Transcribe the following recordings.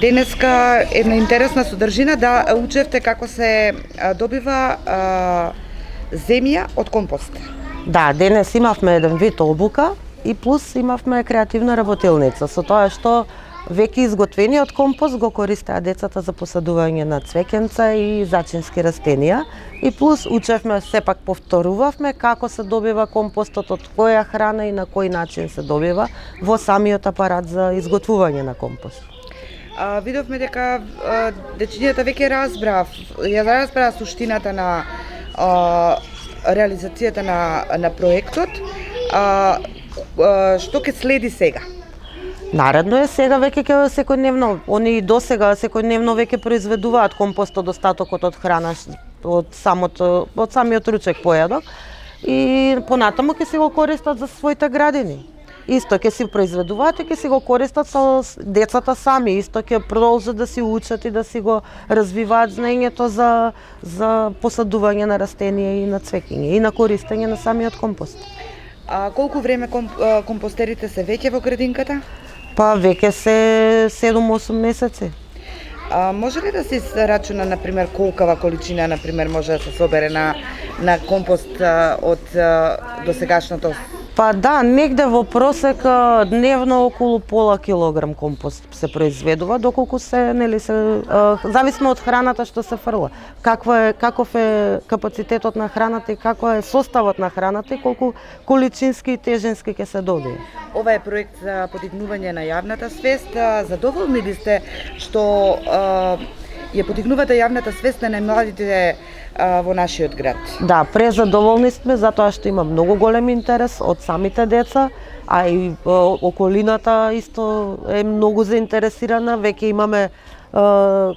Денеска една интересна содржина да учевте како се добива земја од компост. Да, денес имавме еден вид обука и плюс имавме креативна работилница со тоа што веќе изготвениот компост го користеа децата за посадување на цвеќенца и зачински растенија и плюс учевме, сепак повторувавме како се добива компостот, од која храна и на кој начин се добива во самиот апарат за изготвување на компост. Видовме дека дечињата веќе разбраа суштината на реализацијата на проектот. Што ќе следи сега? Наредно е сега веќе ќе секојдневно, они и досега секојдневно веќе произведуваат компост од остатокот од храна од самиот ручек појадок и понатаму ќе си го користат за своите градини. Исто ќе си произведуваат и ќе си го користат со децата сами, исто ќе продолжат да си учат и да си го развиваат знаењето за посадување на растенија и на цвеќиња и на користење на самиот компост. Колку време компостерите се веќе во градинката? Па веќе се 7-8 месеци. Може ли да се рачуна, например, колкава количина, например, може да се собере на компост од досегашното? Па да, негде во просек дневно околу пола килограм компост се произведува, доколку се зависно од храната што се фрла. Каков е капацитетот на храната и каков е составот на храната и колку количински и тежински ќе се добие. Ова е проект за подигнување на јавната свест. Задоволни ли сте што ја подигнувате јавната свест на најмладите во нашиот град? Да, презадоволни сме затоа што има многу голем интерес од самите деца, а и околината исто е многу заинтересирана. Веќе имаме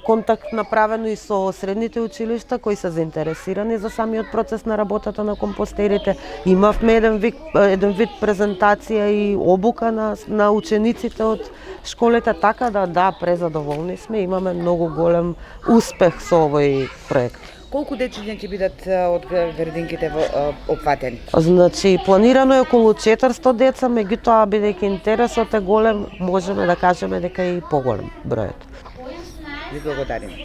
контакт направено и со средните училишта кои се заинтересирани за самиот процес на работата на компостерите. Имавме еден вид презентација и обука на учениците од школите, така да, презадоволни сме, имаме многу голем успех со овој проект. Колку дечиња ќе бидат од градинките опфатени? Значи, планирано е околу 400 деца, меѓутоа бидејќи интересот е голем, можеме да кажеме дека е и поголем бројот. Ви благодарим.